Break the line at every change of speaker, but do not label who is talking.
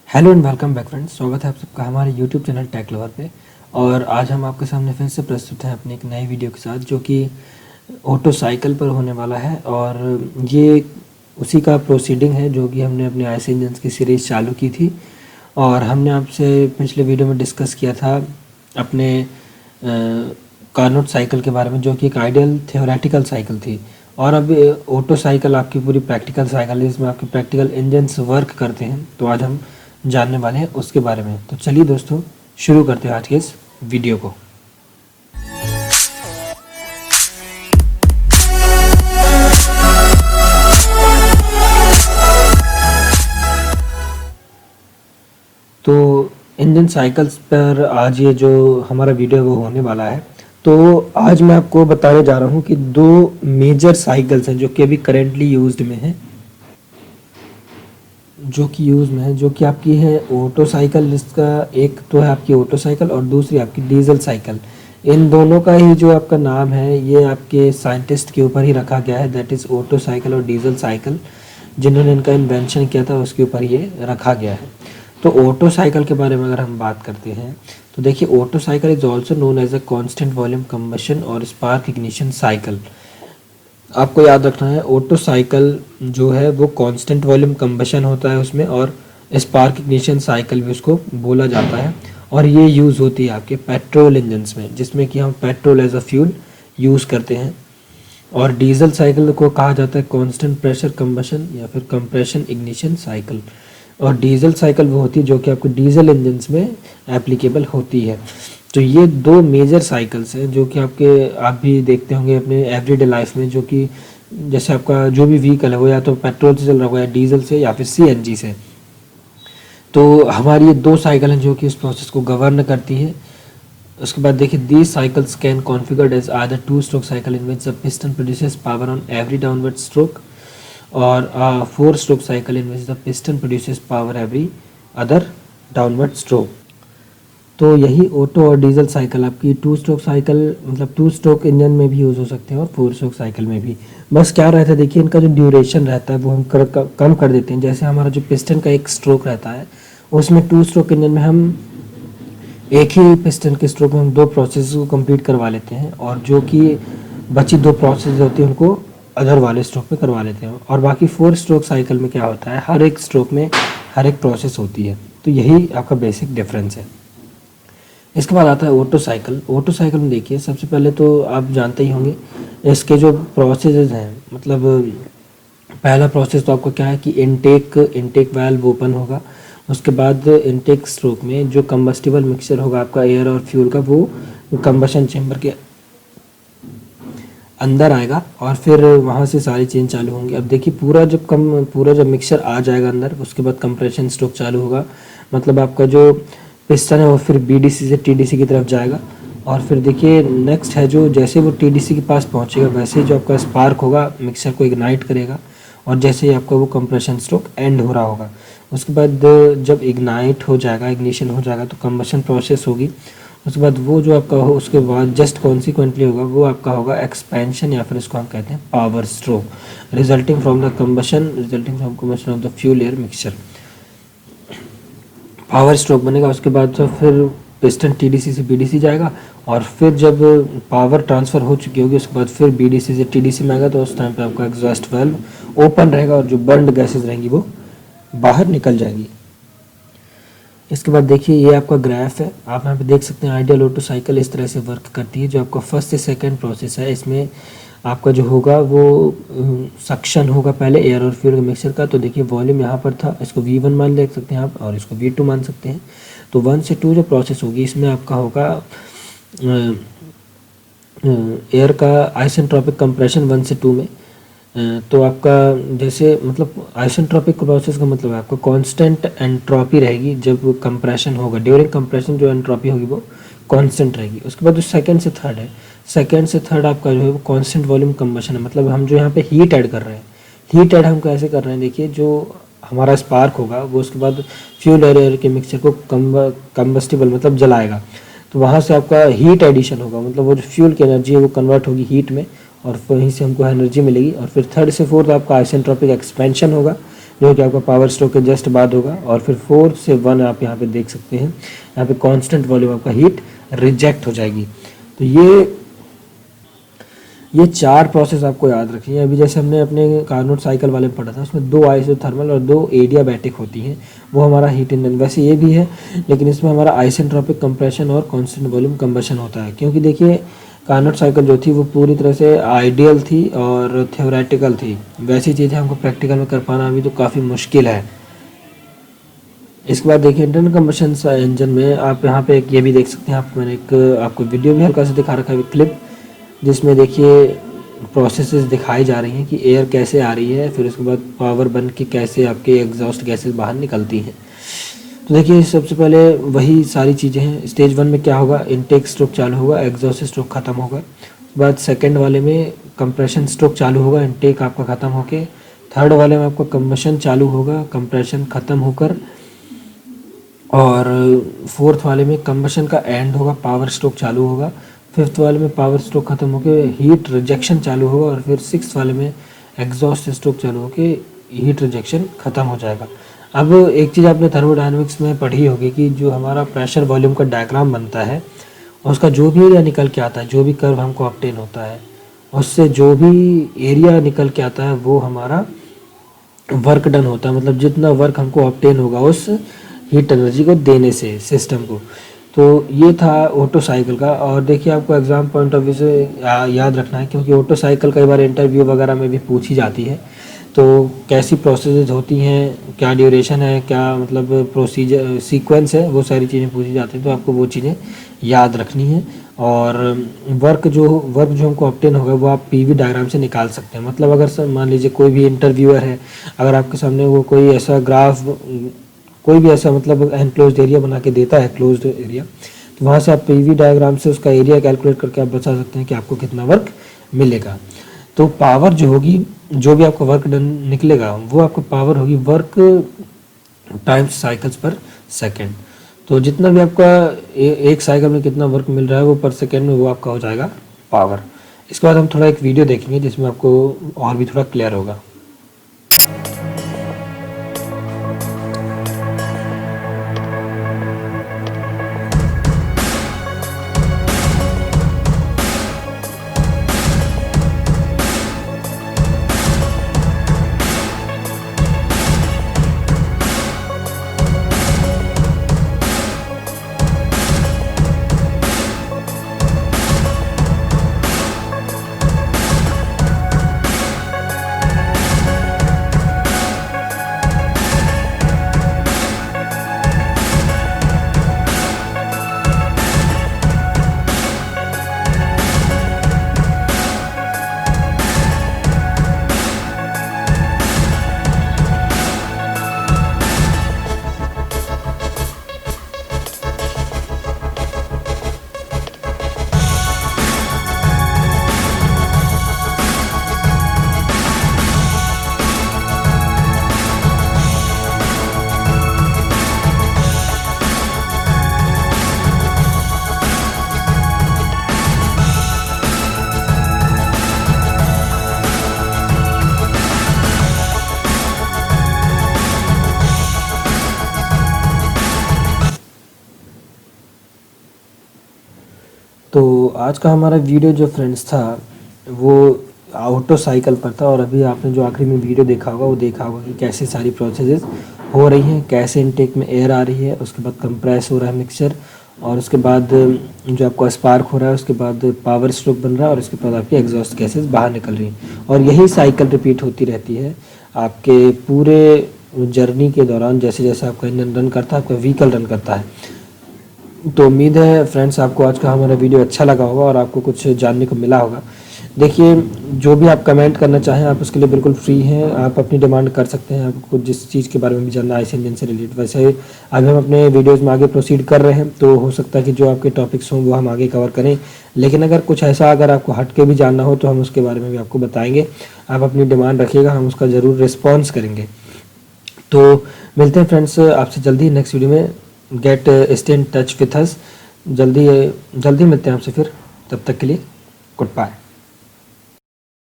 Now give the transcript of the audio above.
Hello and welcome back friends. स्वागत है आप सबका हमारे यूट्यूब चैनल टेक लवर पे। और आज हम आपके सामने फिर से प्रस्तुत हैं अपनी एक नई वीडियो के साथ, जो कि ऑटो साइकिल पर होने वाला है। और ये उसी का प्रोसीडिंग है जो कि हमने अपने आईसी इंजन्स की सीरीज़ चालू की थी। और हमने आपसे पिछले वीडियो में डिस्कस किया था अपने कार्नोट साइकिल के बारे में, जो कि एक आइडियल थ्योरेटिकल साइकिल थी। और अब ऑटो साइकिल आपकी पूरी प्रैक्टिकल साइकिल है, जिसमें आपके प्रैक्टिकल इंजन्स वर्क करते हैं। तो आज हम जानने वाले हैं उसके बारे में। तो चलिए दोस्तों, शुरू करते हैं आज के इस वीडियो को। तो इंजन साइकिल्स पर आज ये जो हमारा वीडियो वो होने वाला है। तो आज मैं आपको बताने जा रहा हूँ कि दो मेजर साइकिल्स हैं जो कि अभी करेंटली यूज्ड में हैं, जो कि आपकी है ऑटो साइकिल। जिसका एक तो है आपकी ऑटो साइकिल और दूसरी आपकी डीजल साइकिल। इन दोनों का ही जो आपका नाम है ये आपके साइंटिस्ट के ऊपर ही रखा गया है, दैट इज़ ऑटो साइकिल और डीजल साइकिल। जिन्होंने इनका इन्वेंशन किया था उसके ऊपर ये रखा गया है। तो ऑटो साइकिल के बारे में अगर हम बात करते हैं तो देखिए, Otto cycle is also known as a constant volume combustion और स्पार्क इग्निशन साइकिल। आपको याद रखना है, ऑटो साइकिल जो है वो कांस्टेंट वॉल्यूम कंबशन होता है उसमें, और स्पार्क इग्निशन साइकिल भी उसको बोला जाता है। और ये यूज़ होती है आपके पेट्रोल इंजन्स में, जिसमें कि हम petrol as a fuel use करते हैं। और डीजल साइकिल को कहा जाता है कांस्टेंट प्रेशर कंबशन या फिर कंप्रेशन इग्निशन साइकिल। और डीजल साइकिल वो होती है जो कि आपको डीजल इंजन्स में एप्लीकेबल होती है। तो ये दो मेजर साइकिल्स हैं जो कि आप भी देखते होंगे अपने एवरीडे लाइफ में, जो कि जैसे आपका जो भी व्हीकल है वो या तो पेट्रोल से चल रहा होगा या डीजल से या फिर सीएनजी से। तो हमारी ये दो साइकिल हैं जो कि इस प्रोसेस को गवर्न करती है। उसके बाद देखिए, these cycles can configured as other two stroke cycle in which the piston produces power on every downward stroke, और four stroke cycle in which the piston produces power every other downward stroke. तो यही Otto और Diesel cycle आपकी two stroke cycle, मतलब two stroke engine में भी use हो सकते हैं और फोर स्ट्रोक साइकिल में भी। बस क्या रहता है, देखिए इनका जो ड्यूरेशन रहता है वो हम कम कर देते हैं। जैसे हमारा जो पिस्टन का एक स्ट्रोक रहता है, उसमें टू स्ट्रोक इंजन में हम एक ही पिस्टन के स्ट्रोक में हम दो प्रोसेस को कंप्लीट करवा लेते हैं, और जो कि बची दो प्रोसेस होती है उनको अदर वाले स्ट्रोक में करवा लेते हैं। और बाकी फोर स्ट्रोक साइकिल में क्या होता है, हर एक स्ट्रोक में हर एक प्रोसेस होती है। तो यही आपका बेसिक डिफरेंस है। इसके बाद आता है ऑटो साइकिल। ऑटो साइकिल में देखिए, सबसे पहले तो आप जानते ही होंगे इसके जो प्रोसेस हैं। मतलब पहला प्रोसेस तो आपको क्या है कि इनटेक वाल्व ओपन होगा। उसके बाद इनटेक स्ट्रोक में जो कंबस्टिबल मिक्सचर होगा आपका एयर और फ्यूल का, वो कंबशन चेम्बर के अंदर आएगा और फिर वहाँ से सारी चेंज चालू होंगी। अब देखिए, पूरा जब मिक्सचर आ जाएगा अंदर, उसके बाद कंप्रेशन स्ट्रोक चालू होगा। मतलब आपका जो पिस्टन है वो फिर बीडीसी से टीडीसी की तरफ जाएगा। और फिर देखिए नेक्स्ट है, जो जैसे वो टीडीसी के पास पहुंचेगा वैसे ही जो आपका स्पार्क होगा मिक्सर को इग्नाइट करेगा, और जैसे ही आपका वो कंप्रेशन स्ट्रोक एंड हो रहा होगा। उसके बाद जब इग्नाइट हो जाएगा, इग्निशन हो जाएगा, तो कंबशन प्रोसेस होगी। उसके बाद वो जो आपका हो, उसके बाद जस्ट कॉन्सिक्वेंटली होगा वो आपका होगा एक्सपेंशन, या फिर इसको हम कहते हैं power stroke, resulting from combustion of the fuel air mixture. Power stroke बनेगा। उसके बाद तो फिर पिस्टन टीडीसी से बीडीसी जाएगा, और फिर जब पावर ट्रांसफ़र हो चुकी होगी उसके बाद फिर बीडीसी से टीडीसी में आएगा। तो उस टाइम पे आपका एग्जॉस्ट वाल्व ओपन रहेगा और जो बर्न्ड गैसेज रहेंगी वो बाहर निकल जाएगी। इसके बाद देखिए, ये आपका ग्राफ है, आप यहाँ पे देख सकते हैं आइडियल ऑटो साइकिल इस तरह से वर्क करती है। जो आपका फर्स्ट से सेकेंड प्रोसेस है, इसमें आपका जो होगा वो सक्शन होगा पहले एयर और फ्यूल के मिक्सचर का। तो देखिए वॉल्यूम यहाँ पर था, इसको V1 मान ले सकते हैं आप, और इसको V2 मान सकते हैं। तो 1 से 2 जो प्रोसेस होगी, इसमें आपका होगा एयर का आइसेंट्रोपिक कंप्रेशन 1 से 2 में। तो आपका जैसे मतलब आइसेंट्रोपिक प्रोसेस का मतलब है आपका कांस्टेंट एंट्रोपी रहेगी जब कंप्रेशन होगा। ड्यूरिंग कंप्रेशन जो एंट्रोपी होगी वो कांस्टेंट रहेगी। उसके बाद जो सेकंड से थर्ड है, सेकंड से थर्ड आपका जो है वो कांस्टेंट वॉल्यूम कंबशन है। मतलब हम जो यहाँ पे हीट ऐड कर रहे हैं, हीट ऐड हम कैसे कर रहे हैं, देखिए जो हमारा स्पार्क होगा वो उसके बाद फ्यूल एयर के मिक्सचर को कंबस्टिबल मतलब जलाएगा। तो वहाँ से आपका हीट एडिशन होगा, मतलब वो जो फ्यूल की एनर्जी है वो कन्वर्ट होगी हीट में, और वहीं से हमको एनर्जी मिलेगी। और फिर थर्ड से फोर्थ आपका आइसेंट्रोपिक एक्सपेंशन होगा, जो कि आपका पावर स्ट्रोक के जस्ट बाद होगा। और फिर 4 से 1 आप यहाँ पे देख सकते हैं, यहाँ पे कांस्टेंट वॉल्यूम आपका हीट रिजेक्ट हो जाएगी। तो ये 4 प्रोसेस आपको याद रखनी है। अभी जैसे हमने अपने कार्नोट साइकिल वाले में पढ़ा था, उसमें 2 आइसोथर्मल और 2 एडियाबैटिक होती हैं, वो हमारा हीट इंजन। वैसे ये भी है, लेकिन इसमें हमारा आइसेंट्रोपिक कंप्रेशन और कांस्टेंट वॉल्यूम कंबशन होता है। क्योंकि देखिए कार्नोट साइकिल जो थी वो पूरी तरह से आइडियल थी और थ्योरेटिकल थी, वैसी चीज़ें हमको प्रैक्टिकल में कर पाना अभी तो काफ़ी मुश्किल है। इसके बाद देखिए इंटरनल कंबशन इंजन में आप यहाँ पे एक ये भी देख सकते हैं, मैंने एक आपको वीडियो भी हल्का सा दिखा रखा है क्लिप, जिसमें देखिए प्रोसेसेस दिखाई जा रही हैं कि एयर कैसे आ रही है, फिर उसके बाद पावर बन के कैसे आपके एग्जॉस्ट गैसेस बाहर निकलती हैं। तो देखिए सबसे पहले वही सारी चीज़ें हैं। स्टेज 1 में क्या होगा, इनटेक स्ट्रोक चालू होगा, एग्जॉस्ट स्ट्रोक खत्म होगा। उसके बाद सेकंड वाले में कंप्रेशन स्ट्रोक चालू होगा, इनटेक आपका ख़त्म होके। थर्ड वाले में आपका कंबशन चालू होगा, कंप्रेशन ख़त्म होकर। और फोर्थ वाले में कंबशन का एंड होगा, पावर स्ट्रोक चालू होगा। फिफ्थ वाले में पावर स्ट्रोक खत्म होकर हीट रिजेक्शन चालू होगा। और फिर सिक्स वाले में एग्जॉस्ट स्ट्रोक चालू होकर हीट रिजेक्शन खत्म हो जाएगा। अब एक चीज़ आपने थर्मोडायनामिक्स में पढ़ी होगी कि जो हमारा प्रेशर वॉल्यूम का डायग्राम बनता है, उसका जो भी एरिया निकल के आता है, जो भी कर्व हमको ऑब्टेन होता है, उससे जो भी एरिया निकल के आता है वो हमारा वर्क डन होता है। मतलब जितना वर्क हमको ऑब्टेन होगा उस हीट एनर्जी को देने से सिस्टम को। तो ये था ओटो साइकिल का। और देखिए आपको एग्जाम पॉइंट ऑफ व्यू से याद रखना है, क्योंकि ओटो साइकिल कई बार इंटरव्यू वगैरह में भी पूछी जाती है। तो कैसी प्रोसेसेस होती हैं, क्या ड्यूरेशन है, क्या मतलब प्रोसीजर सीक्वेंस है, वो सारी चीज़ें पूछी जाती हैं। तो आपको वो चीज़ें याद रखनी है। और वर्क जो हमको ऑब्टेन होगा वो आप पीवी डायग्राम से निकाल सकते हैं। मतलब अगर मान लीजिए कोई भी इंटरव्यूअर है, अगर आपके सामने वो कोई ऐसा ग्राफ, कोई भी ऐसा मतलब एनक्लोज्ड एरिया बना के देता है, क्लोज्ड एरिया, तो वहाँ से आप पीवी डायग्राम से उसका एरिया कैलकुलेट करके आप बता सकते हैं कि आपको कितना वर्क मिलेगा। तो पावर जो होगी, जो भी आपका वर्क डन निकलेगा, वो आपका पावर होगी वर्क टाइम्स साइकिल्स पर सेकेंड। तो जितना भी आपका एक साइकिल में कितना वर्क मिल रहा है वो पर सेकेंड में, वो आपका हो जाएगा पावर। इसके बाद हम थोड़ा एक वीडियो देखेंगे जिसमें आपको और भी थोड़ा क्लियर होगा। तो आज का हमारा वीडियो जो फ्रेंड्स था वो ऑटो साइकिल पर था। और अभी आपने जो आखिरी में वीडियो देखा होगा वो देखा होगा कि कैसे सारी प्रोसेसेस हो रही हैं, कैसे इनटेक में एयर आ रही है, उसके बाद कंप्रेस हो रहा है मिक्सचर, और उसके बाद जो आपको स्पार्क हो रहा है, उसके बाद पावर स्ट्रोक बन रहा है, और उसके बाद आपकी एग्जॉस्ट गैसेस बाहर निकल रही हैं। और यही साइकिल रिपीट होती रहती है आपके पूरे जर्नी के दौरान। जैसे जैसे आपका इंजन रन करता है, आपका व्हीकल रन करता है। तो उम्मीद है फ्रेंड्स आपको आज का हमारा वीडियो अच्छा लगा होगा और आपको कुछ जानने को मिला होगा। देखिए जो भी आप कमेंट करना चाहें आप उसके लिए बिल्कुल फ्री हैं, आप अपनी डिमांड कर सकते हैं। आपको जिस चीज़ के बारे में भी जानना है इंजन से रिलेटेड, वैसे अभी हम अपने वीडियोज़ में आगे प्रोसीड कर रहे हैं, तो हो सकता है कि जो आपके टॉपिक्स हों वो हम आगे कवर करें। लेकिन अगर कुछ ऐसा अगर आपको हट के भी जानना हो तो हम उसके बारे में भी आपको बताएंगे। आप अपनी डिमांड रखिएगा, हम उसका ज़रूर रिस्पॉन्स करेंगे। तो मिलते हैं फ्रेंड्स आपसे जल्दी नेक्स्ट वीडियो में। Get stay in touch with us. जल्दी मिलते हैं आपसे फिर। तब तक के लिए गुड बाय।